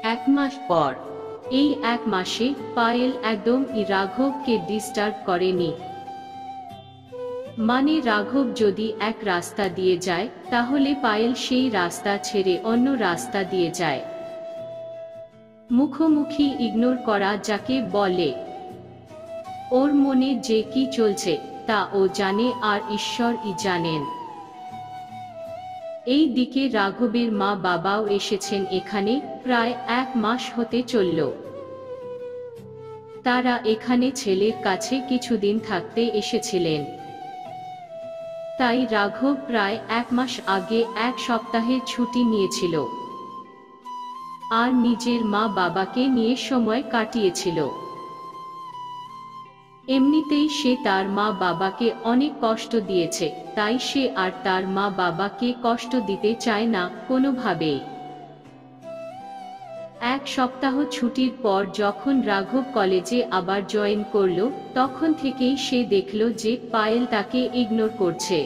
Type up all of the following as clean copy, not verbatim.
এক মাস পর। এই এক মাসে পায়েল একদম রাঘবকে ডিস্টার্ব করেনি। মানে রাঘব যদি এক রাস্তা দিয়ে যায় তাহলে পায়েল সেই রাস্তা ছেড়ে অন্য রাস্তা দিয়ে যায়। মুখোমুখি ইগনোর করা যাকে বলে। ওর মনে যে কি চলছে তা ও জানে, আর ঈশ্বরই জানেন। এই দিকে রাঘবের মা বাবাও এসেছেন এখানে, প্রায় এক মাস হতে চলল। তারা এখানে ছেলের কাছে কিছুদিন থাকতে এসেছিলেন। তাই রাঘব প্রায় এক মাস আগে এক সপ্তাহের ছুটি নিয়েছিল আর নিজের মা বাবাকে নিয়ে সময় কাটিয়েছিল। এমনিতেই সে তার মা বাবাকে অনেক কষ্ট দিয়েছে, তাই সে আর তার মা বাবাকে কষ্ট দিতে চায় না কোনোভাবেই। এক সপ্তাহ ছুটির পর যখন রাঘব কলেজে আবার জয়েন করল, তখন থেকেই সে দেখল যে পায়েল তাকে ইগনোর করছে।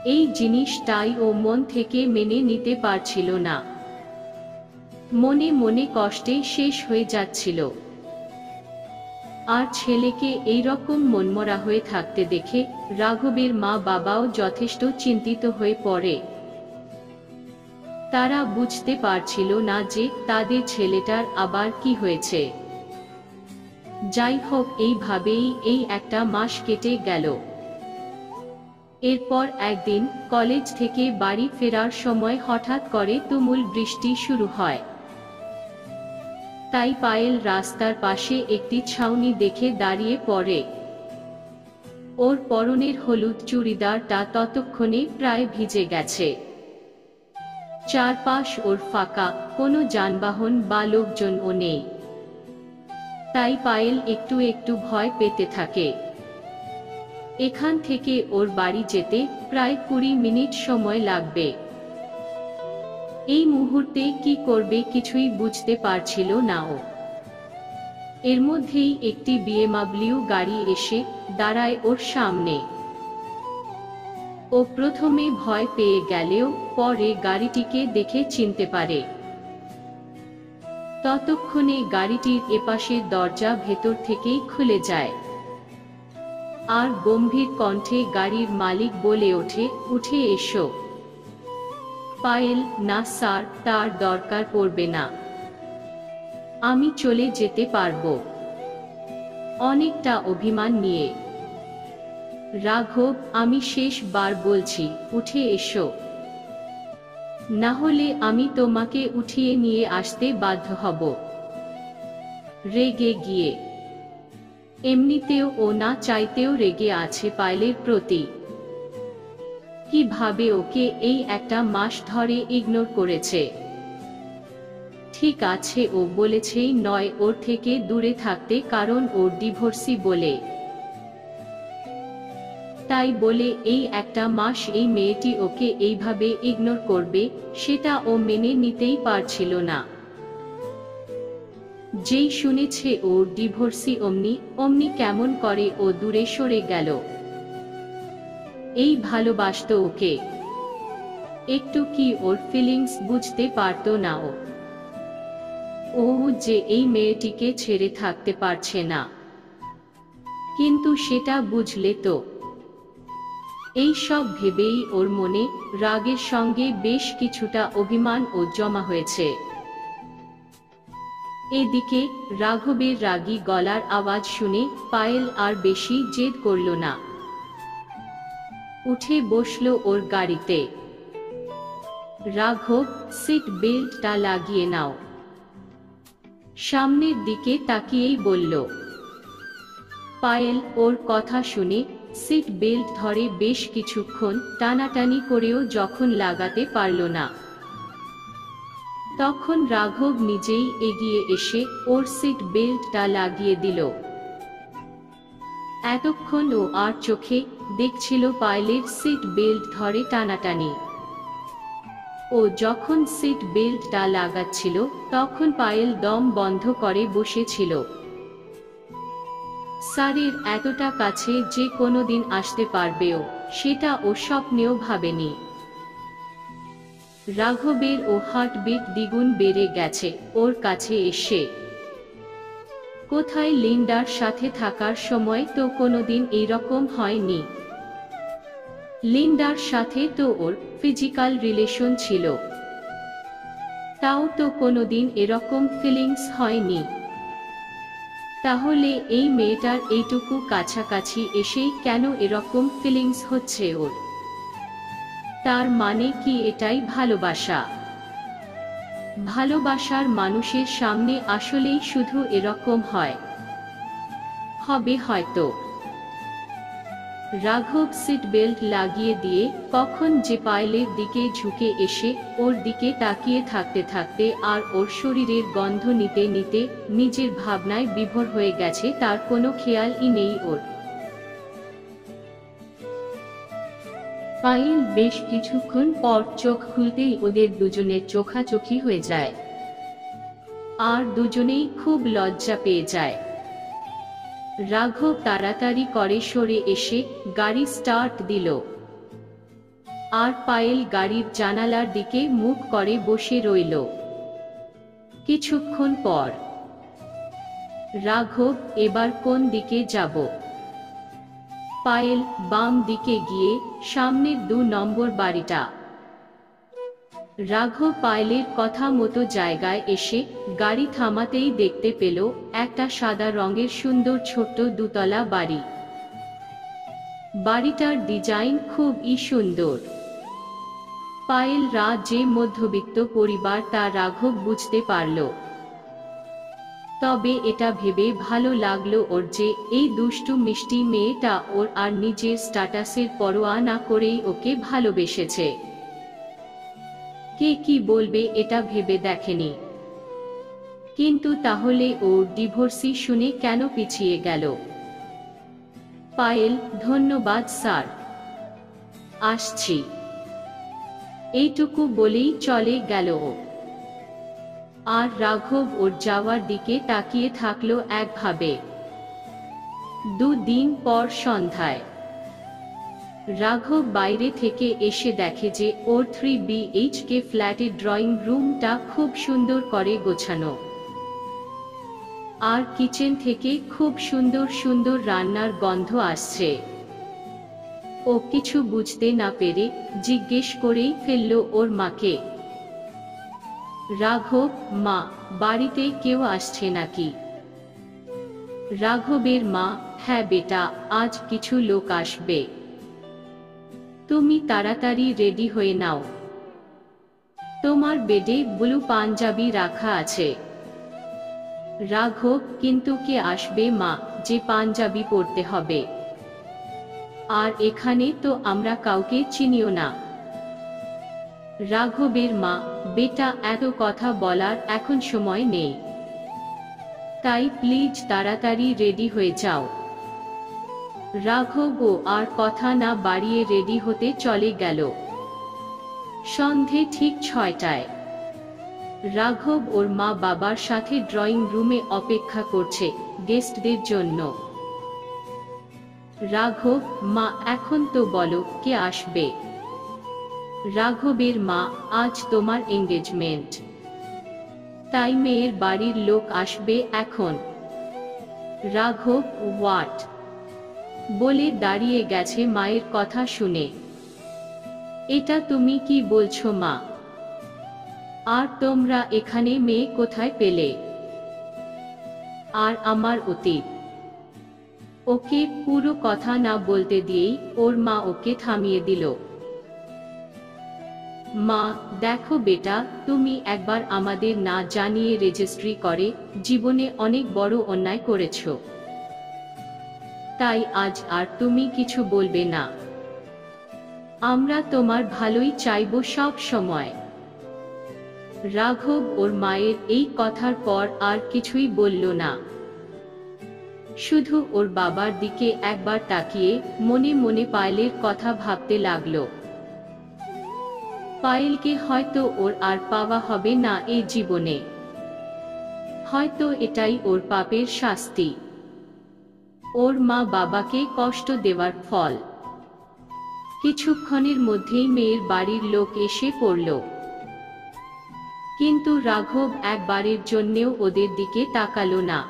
এই জিনিসটাই ও মন থেকে মেনে নিতে পারছিল না। মনে মনে কষ্টে শেষ হয়ে যাচ্ছিল। আর ছেলেকে এইরকম মনমরা হয়ে থাকতে দেখে রাঘবের মা বাবাও যথেষ্ট চিন্তিত হয়ে পড়ে। তারা বুঝতে পারছিল না যে তাদের ছেলেটার আবার কি হয়েছে। যাই হোক, এইভাবেই এই একটা মাস কেটে গেল। এরপর একদিন কলেজ থেকে বাড়ি ফেরার সময় হঠাৎ করে তুমুল বৃষ্টি শুরু হয়। তাই পায়েল রাস্তার পাশে একটি ছাউনি দেখে দাঁড়িয়ে পড়ে। ওর পরনের হলুদ চুড়িদারটা ততক্ষণে প্রায় ভিজে গেছে। চারপাশ ওর ফাঁকা, কোনো যানবাহন বা লোকজনও নেই। তাই পায়েল একটু একটু ভয় পেতে থাকে। এখান থেকে ওর বাড়ি যেতে প্রায় 20 মিনিট সময় লাগবে। এই মুহূর্তে কি করবে কিছুই বুঝতে পারছিল না ও। এর মধ্যেই একটি BMW গাড়ি এসে দাঁড়ায় ওর সামনে। ও প্রথমে ভয় পেয়ে গেলেও পরে গাড়িটিকে দেখে চিনতে পারে। ততক্ষণে গাড়িটির এপাশের দরজা ভেতর থেকেই খুলে যায় আর গম্ভীর কণ্ঠে গাড়ির মালিক বলে ওঠে, উঠে এসো। পায়েল, না স্যার, তার দরকার পড়বে না, আমি চলে যেতে পারবো। অনেকটা অভিমান নিয়ে। রাঘব, আমি শেষবার বলছি, উঠে এসো, না হলে আমি তোমাকে উঠিয়ে নিয়ে আসতে বাধ্য হব। রেগে গিয়ে। এমনিতেও ও না চাইতেও রেগে আছে পায়েলের প্রতি। কিভাবে ওকে এই একটা মাস ধরে ইগনোর করেছে। ঠিক আছে, ও বলেছেই নয় ওর থেকে দূরে থাকতে, কারণ ওর ডিভোর্সি বলে। তাই বলে এই একটা মাস এই মেয়েটি ওকে এইভাবে ইগনোর করবে, সেটা ও মেনে নিতেই পারছিল না। যেই শুনেছে ওর ডিভোর্সি অমনি কেমন করে ও দূরে সরে গেল। এই ভালোবাসতো ওকে, একটু কি ওর ফিলিংস বুঝতে পারতো না ও যে এই মেয়েটিকে ছেড়ে থাকতে পারছে না। কিন্তু সেটা বুঝলে তো। এই সব ভেবেই ওর মনে রাগের সঙ্গে বেশ কিছুটা অভিমান ও জমা হয়েছে। এদিকে রাঘবের রাগী গলার আওয়াজ শুনে পায়েল আর বেশি জেদ করল না। উঠে বসলো ওর গাড়িতে। রাঘব, সিট বেল্টটা লাগিয়ে নাও, সামনের দিকে তাকিয়েই বলল। পায়েল ওর কথা শুনে সিট বেল্ট ধরে বেশ কিছুক্ষণ টানাটানি করেও যখন লাগাতে পারল না, তখন রাঘব নিজেই এগিয়ে এসে ওর সিট বেল্টটা লাগিয়ে দিল। এতক্ষণ ও আর চোখে দেখছিল পায়েলের সিট বেল্ট ধরে টানাটানি। ও যখন সিট বেল্টটা লাগাচ্ছিল তখন পায়েল দম বন্ধ করে বসেছিল। স্যারের এতটা কাছে যে কোনোদিন আসতে পারবেও সেটা ও স্বপ্নেও ভাবেনি। রাঘবের ও হার্টবিট দ্বিগুণ বেড়ে গেছে ওর কাছে এসে। কোথায় লিন্ডার সাথে থাকার সময় তো কোনোদিন এইরকম হয়নি। লিন্ডার সাথে তো ওর ফিজিক্যাল রিলেশন ছিল, তাও তো কোনোদিন এরকম ফিলিংস হয়নি। তাহলে এই মেয়েটার এইটুকু কাছাকাছি এসেই কেন এরকম ফিলিংস হচ্ছে ওর? তার মানে কি এটাই ভালোবাসা? ভালোবাসার মানুষের সামনে আসলেই শুধু এরকম হয়? হবে হয়তো। রাঘব সিট বেল্ট লাগিয়ে দিয়ে কখন যে পায়েলের দিকে ঝুঁকে এসে ওর দিকে তাকিয়ে থাকতে থাকতে আর ওর শরীরের গন্ধ নিতে নিতে নিজের ভাবনায় বিভোর হয়ে গেছে তার কোনো খেয়ালই নেই ওর। পায়েল বেশ কিছুক্ষণ পর চোখ খুলতেই ওদের দুজনের চোখাচোখি হয়ে যায়, আর দুজনেই খুব লজ্জা পেয়ে যায়। রাঘব তাড়াতাড়ি করে সরে এসে গাড়ি স্টার্ট দিল, আর পায়েল গাড়ির জানালার দিকে মুখ করে বসে রইল। কিছুক্ষণ পর, রাঘব, এবার কোন দিকে যাব? পায়েল বাম দিকে গিয়ে সামনের 2 নম্বর বাড়িটা। রাঘব পায়েলের কথা মতো জায়গায় এসে গাড়ি থামাতেই দেখতে পেল একটা সাদা রঙের সুন্দর ছোট্ট 2 তলা বাড়ি। বাড়িটার ডিজাইন খুবই সুন্দর। পায়েল যে মধ্যবিত্ত পরিবার তা রাঘব বুঝতে পারল। তবে এটা ভেবে ভালো লাগলো ওর যে এই দুষ্টু মিষ্টি মেয়েটা ওর আর নিজের স্ট্যাটাসের পরোয়া না করেই ওকে ভালোবেসেছে। কে কি বলবে এটা ভেবে দেখেনি। কিন্তু তাহলে ও ডিভোর্সি শুনে কেন পিছিয়ে গেল? পায়েল, ধন্যবাদ স্যার, আসছি, এইটুকু বলেই চলে গেল ও। আর রাঘব ওর যাওয়ার দিকে তাকিয়ে থাকলো একভাবে। 2 দিন পর সন্ধ্যায় রাঘব বাইরে থেকে এসে দেখে যে ওর 3 BHK ফ্ল্যাটের ড্রয়িং রুমটা খুব সুন্দর করে গোছানো, আর কিচেন থেকে খুব সুন্দর সুন্দর রান্নার গন্ধ আসছে। ও কিছু বুঝতে না পেরে জিজ্ঞেস করেই ফেলল ওর মাকে, রাঘব, মা, বাড়িতে কেউ আসছে নাকি? রাঘবের মা, হ্যাঁ বেটা, আজ কিছু লোক আসবে, তুমি তাড়াতাড়ি রেডি হয়ে নাও, তোমার বেডে ব্লু পাঞ্জাবি রাখা আছে। রাঘব, কিন্তু কে আসবে মা যে পাঞ্জাবি পরতে হবে? আর এখানে তো আমরা কাউকে চিনিও না। রাঘবের মা, বেটা, এত কথা বলার এখন সময় নেই, তাই প্লিজ তাড়াতাড়ি রেডি হয়ে যাও। রাঘব আর কথা না বাড়িয়ে রেডি হতে চলে গেল। সন্ধে ঠিক 6টায় রাঘব ওর মা বাবার সাথে ড্রয়িং রুমে অপেক্ষা করছে গেস্টদের জন্য। রাঘব, মা, এখন তো বলো কে আসবে? রাঘবের মা, আজ তোমার এঙ্গেজমেন্ট, তাই মেয়ের বাড়ির লোক আসবে এখন। রাঘব, হোয়াট? বলে দাঁড়িয়ে গেছে মায়ের কথা শুনে। এটা তুমি কি বলছো মা? আর তোমরা এখানে মেয়ে কোথায় পেলে? আর আমার অতীত? ওকে পুরো কথা না বলতে দিয়েই ওর মা ওকে থামিয়ে দিল। মা, দেখো বেটা, তুমি একবার আমাদের না জানিয়ে রেজিস্ট্রি করে জীবনে অনেক বড় অন্যায় করেছো, তাই আজ আর তুমি কিছু বলবে না। আমরা তোমার ভালোই চাইবো সব সময়। রাঘব ওর মায়ের এই কথার পর আর কিছুই বলল না, শুধু ওর বাবার দিকে একবার তাকিয়ে মনে মনে পায়েলের কথা ভাবতে লাগলো। পায়েলকে হয়তো ওর আর পাওয়া হবে না এই জীবনে, হয়তো এটাই ওর পাপের শাস্তি, ওর মা বাবাকে কষ্ট দেওয়ার ফল। কিছুক্ষণের মধ্যেই মেয়ের বাড়ির লোক এসে পড়ল। কিন্তু রাঘব একবারের জন্যেও ওদের দিকে তাকালো না।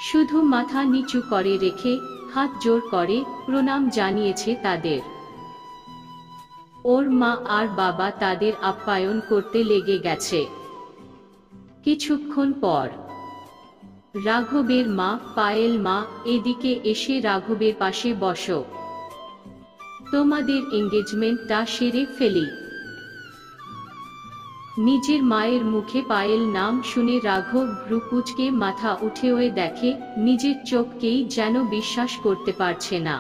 শুধু মাথা নিচু করে রেখে হাত জোড় করে প্রণাম জানিয়েছে তাদের। ওর মা আর বাবা তাদের আপ্যায়ন করতে লেগে গেছে। কিছুক্ষণ পর রাঘবের মা, পায়েল মা, এদিকে এসে রাঘবের পাশে বসো, তোমাদের এঙ্গেজমেন্টটা সেরে ফেলি। নিজের মায়ের মুখে পায়েল নাম শুনে রাঘব ভ্রুকুঁচকে মাথা উঠে দেখে নিজের চোখকেই যেন বিশ্বাস করতে পারছে না।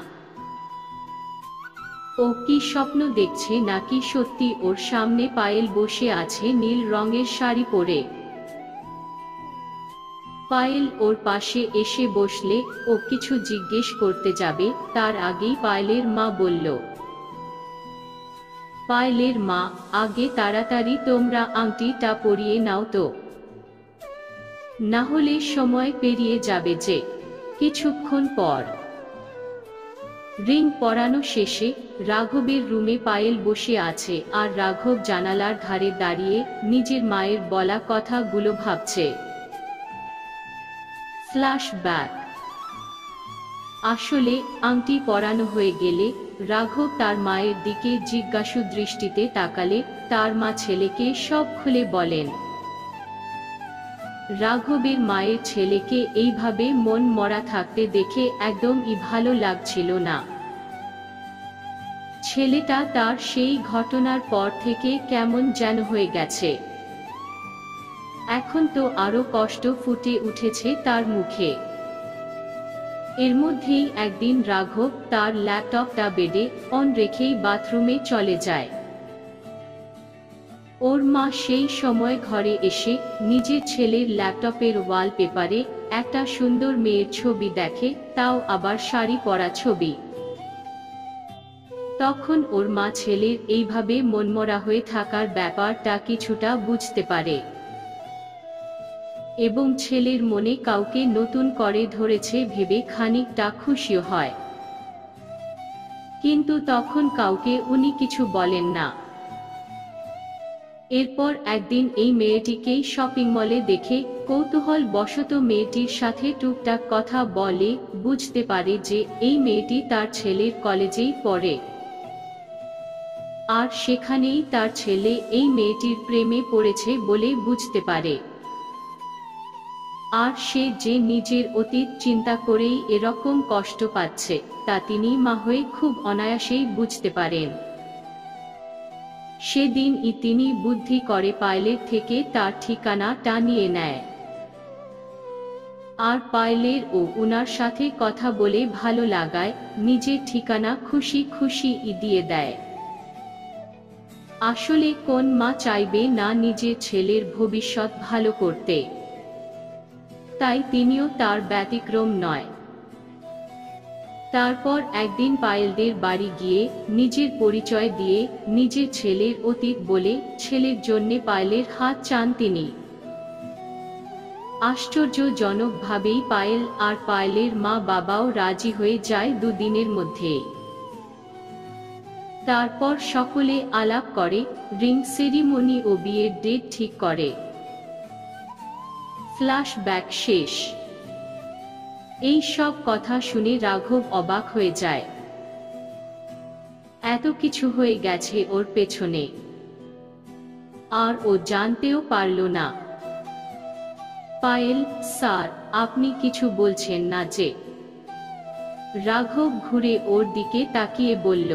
ও কি স্বপ্ন দেখছে নাকি সত্যি ওর সামনে পায়েল বসে আছে নীল রঙের শাড়ি পরে। পায়েল ওর পাশে এসে বসলে ও কিছু জিজ্ঞেস করতে যাবে, তার আগেই পায়েলের মা বলল, পায়েলের মা, আগে তাড়াতাড়ি তোমরা আংটিটা পরিয়ে নাও তো, না হলে সময় পেরিয়ে যাবে যে। কিছুক্ষণ পর রিং পরানো শেষে রাঘবের রুমে পায়েল বসে আছে আর রাঘব জানালার ধারে দাঁড়িয়ে নিজের মায়ের বলা কথাগুলো ভাবছে। ফ্ল্যাশব্যাক। আসলে আংটি পরানো হয়ে গেলে রাঘব তার মায়ের দিকে জিজ্ঞাসু দৃষ্টিতে তাকালে তার মা ছেলেকে সব খুলে বলেন। রাঘবের মায়ের ছেলেকে এইভাবে মন মরা থাকতে দেখে একদমই ভালো লাগছিল না। ছেলেটা তার সেই ঘটনার পর থেকে কেমন যেন হয়ে গেছে। এখন তো আরো কষ্ট ফুটে উঠেছে তার মুখে। এর মধ্যেই একদিন রাঘব তার ল্যাপটপটা বেডে অন রেখেই বাথরুমে চলে যায়। ওর মা সেই সময় ঘরে এসে নিজের ছেলের ল্যাপটপের ওয়ালপেপারে একটা সুন্দর মেয়ের ছবি দেখে, তাও আবার শাড়ি পরা ছবি। তখন ওর মা ছেলের এইভাবে মনমরা হয়ে থাকার ব্যাপারটা কিছুটা বুঝতে পারে এবং ছেলের মনে কাউকে নতুন করে ধরেছে ভেবে খানিকটা খুশিও হয়। কিন্তু তখন কাউকে উনি কিছু বলেন না। এরপর একদিন এই মেয়েটিকেই শপিং মলে দেখে কৌতূহল বশত মেয়েটির সাথে টুকটাক কথা বলে বুঝতে পারে যে এই মেয়েটি তার ছেলের কলেজেই পড়ে আর সেখানেই তার ছেলে এই মেয়েটির প্রেমে পড়েছে বলে বুঝতে পারে। আর সে যে নিজের অতীত চিন্তা করেই এরকম কষ্ট পাচ্ছে তা তিনি মা হয়ে খুব অনায়াসেই বুঝতে পারেন। সেদিনই তিনি বুদ্ধি করে পায়েলের থেকে তার ঠিকানাটা নিয়ে নেয় আর পায়েলের ও উনার সাথে কথা বলে ভালো লাগায় নিজের ঠিকানা খুশি খুশি দিয়ে দেয়। আসলে কোন মা চাইবে না নিজের ছেলের ভবিষ্যৎ ভালো করতে, তাই তিনিও তার ব্যতিক্রম নয়। তারপর একদিন পায়েলদের বাড়ি গিয়ে নিজের পরিচয় দিয়ে নিজের ছেলের অতীত বলে ছেলের জন্যে পায়েলের হাত চান তিনি। আশ্চর্যজনকভাবেই পায়েল আর পায়েলের মা বাবাও রাজি হয়ে যায় দুদিনের মধ্যে। তারপর সকলে আলাপ করে, রিং সেরিমনি ও বিয়ের ডেট ঠিক করে। ফ্ল্যাশব্যাক শেষ। এই সব কথা শুনে রাঘব অবাক হয়ে যায়। এত কিছু হয়ে গেছে ওর পেছনে আর ও জানতেও পারল না। পায়েল, স্যার, আপনি কিছু বলছেন না যে? রাঘব ঘুরে ওর দিকে তাকিয়ে বলল।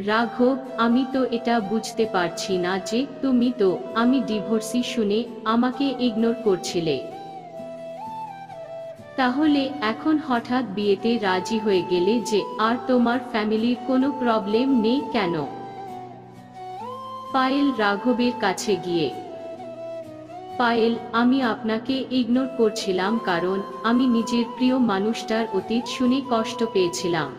রাঘব, আমি তো এটা বুঝতে পারছি না যে তুমি তো আমি ডিভোর্সি শুনে আমাকে ইগনোর করছিলে, তাহলে এখন হঠাৎ বিয়েতে রাজি হয়ে গেলে যে আর তোমার ফ্যামিলির কোনো প্রবলেম নেই কেন? পায়েল রাঘবের কাছে গিয়ে, পায়েল, আমি আপনাকে ইগনোর করছিলাম কারণ আমি নিজের প্রিয় মানুষটার অতীত শুনে কষ্ট পেয়েছিলাম।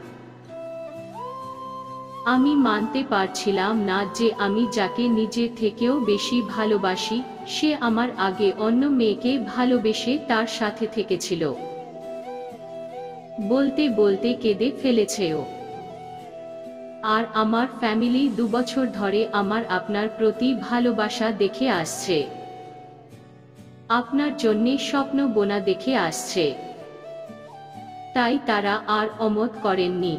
আমি মানতে পারছিলাম না যে আমি যাকে নিজের থেকেও বেশি ভালোবাসি সে আমার আগে অন্য মেয়েকে ভালোবেসে তার সাথে থেকেছিল। বলতে বলতে কেঁদে ফেলেছে ও। আর আমার ফ্যামিলি 2 বছর ধরে আমার আপনার প্রতি ভালোবাসা দেখে আসছে, আপনার জন্যে স্বপ্ন বোনা দেখে আসছে। তাই তারা আর অমত করেননি।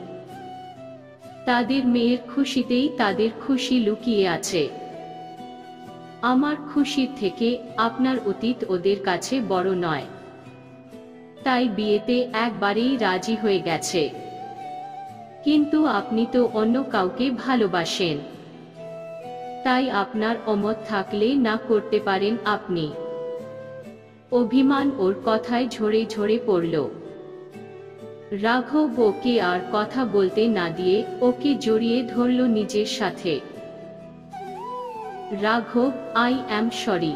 তাদের মেয়ের খুশিতেই তাদের খুশি লুকিয়ে আছে। আমার খুশির থেকে আপনার অতীত ওদের কাছে বড় নয়। তাই বিয়েতে একবারেই রাজি হয়ে গেছে। কিন্তু আপনি তো অন্য কাউকে ভালোবাসেন, তাই আপনার অমত থাকলে না করতে পারেন আপনি। অভিমান ওর কথায় ঝরে ঝরে পড়ল। রাঘব ওকে আর কথা বলতে না দিয়ে ওকে জড়িয়ে ধরল নিজের সাথে। রাঘব, আই অ্যাম সরি।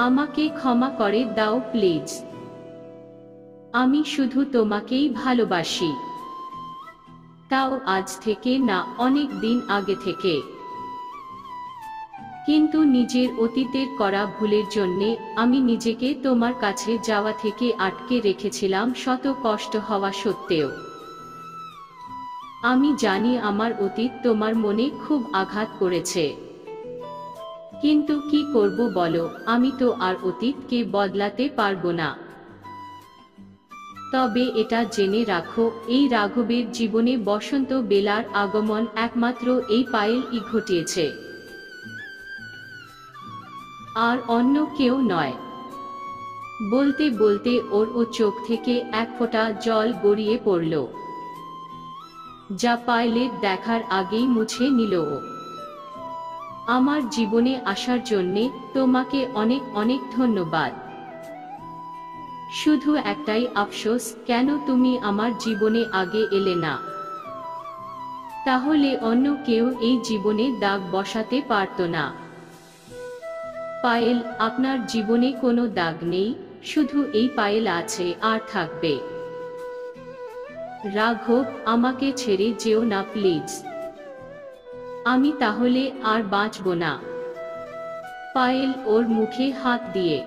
আমাকে ক্ষমা করে দাও প্লিজ। আমি শুধু তোমাকেই ভালোবাসি। তাও আজ থেকে না, অনেক দিন আগে থেকে। কিন্তু নিজের অতীতের করা ভুলের জন্যে আমি নিজেকে তোমার কাছে যাওয়া থেকে আটকে রেখেছিলাম, শত কষ্ট হওয়া সত্ত্বেও। আমি জানি আমার অতীত তোমার মনে খুব আঘাত করেছে, কিন্তু কি করব বলো, আমি তো আর অতীতকে বদলাতে পারবো না। তবে এটা জেনে রাখো, এই রাঘবের জীবনে বসন্ত বেলার আগমন একমাত্র এই পায়েলই ঘটিয়েছে, আর অন্য কেউ নয়। বলতে বলতে ওর চোখ থেকে এক ফোঁটা জল গড়িয়ে পড়ল, যা পায়েলের দেখার আগেই মুছে নিল ও। আমার জীবনে আসার জন্যে তোমাকে অনেক অনেক ধন্যবাদ। শুধু একটাই আফসোস, কেন তুমি আমার জীবনে আগে এলে না? তাহলে অন্য কেউ এই জীবনে দাগ বসাতে পারত না। পায়েল, আপনার জীবনে কোনো দাগ নেই, শুধু এই পায়েল আছে আর থাকবে। রাঘব, আমাকে ছেড়ে যেও না প্লিজ। আমি তাহলে আর বাঁচব না। পায়েল ওর মুখে হাত দিয়ে।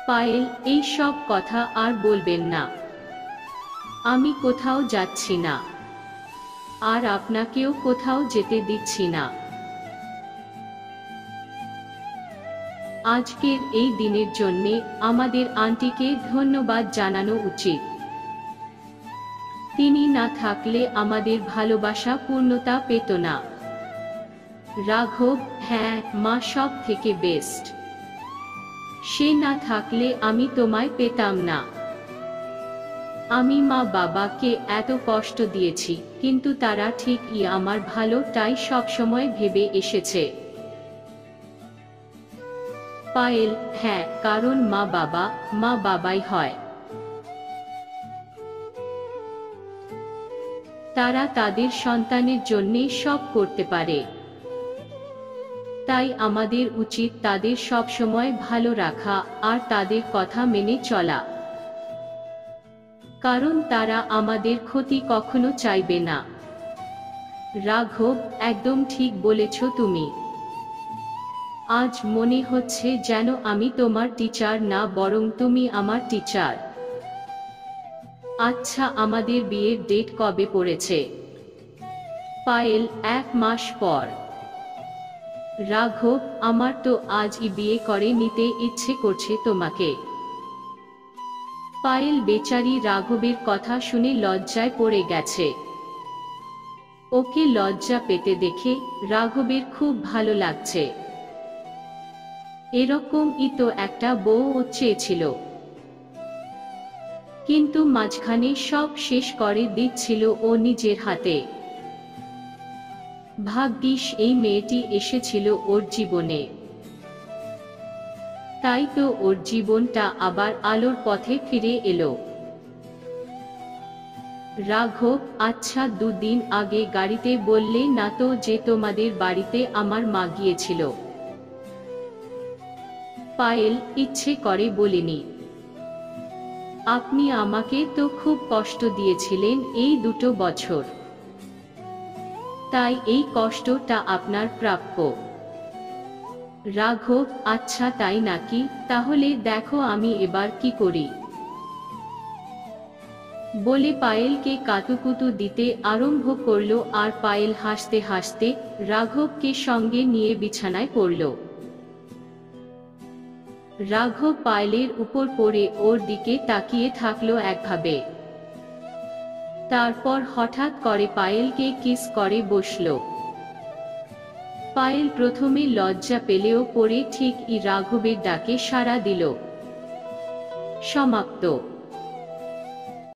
পায়েল, এই সব কথা আর বলবেন না। আমি কোথাও যাচ্ছি না, আর আপনাকেও কোথাও যেতে দিচ্ছি না। আজকের এই দিনের জন্যে আমাদের আন্টিকে ধন্যবাদ জানানো উচিত। তিনি না থাকলে আমাদের ভালোবাসা পূর্ণতা পেত না। রাঘব, হ্যাঁ, মা সব থেকে বেস্ট। সে না থাকলে আমি তোমায় পেতাম না। আমি মা বাবাকে এত কষ্ট দিয়েছি, কিন্তু তারা ঠিকই আমার ভালোটাই সবসময় ভেবে এসেছে। পায়েল, হ্যাঁ, কারণ মা বাবাই হয়। তারা তাদের সন্তানের জন্যে সব করতে পারে। তাই আমাদের উচিত তাদের সবসময় ভালো রাখা আর তাদের কথা মেনে চলা, কারণ তারা আমাদের ক্ষতি কখনো চাইবে না। রাঘব, একদম ঠিক বলেছ তুমি। আজ মনে হচ্ছে যেন আমি তোমার টিচার না, বরং তুমি আমার টিচার। আচ্ছা, আমাদের বিয়ের ডেট কবে পড়েছে? পায়েল, 1 মাস পর। রাঘব, আমার তো আজই বিয়ে করে নিতে ইচ্ছে করছে তোমাকে। পায়েল বেচারি রাঘবের কথা শুনে লজ্জায় পড়ে গেছে। ওকে লজ্জা পেতে দেখে রাঘবের খুব ভালো লাগছে। এরকমই তো একটা বউ ও চেয়েছিল, কিন্তু মাঝখানে সব শেষ করে দিচ্ছিল ও নিজের হাতে। ভাগ্যিস এই মেয়েটি এসেছিল ওর জীবনে, তাই তো ওর জীবনটা আবার আলোর পথে ফিরে এলো। রাঘব, আচ্ছা, 2 দিন আগে গাড়িতে বললে না তো যে তোমাদের বাড়িতে আমার মা গিয়েছিল? পায়েল, ইচ্ছে করে বলিনি। আপনি আমাকে তো খুব কষ্ট দিয়েছিলেন এই 2 বছর, তাই এই কষ্টটা আপনার প্রাপ্য। রাঘব, আচ্ছা তাই নাকি? তাহলে দেখো আমি এবার কি করি। বলে পায়েলকে কাতুকুতু দিতে আরম্ভ করলো, আর পায়েল হাসতে হাসতে রাঘবকে সঙ্গে নিয়ে বিছানায় পড়ল। রাঘব পায়েলের উপর পড়ে ওর দিকে তাকিয়ে থাকলো একভাবে। তারপর হঠাৎ করে পায়েলকে কিস করে বসল। পায়েল প্রথমে লজ্জা পেলেও পরে ঠিকই রাঘবের ডাকে সাড়া দিল। সমাপ্ত।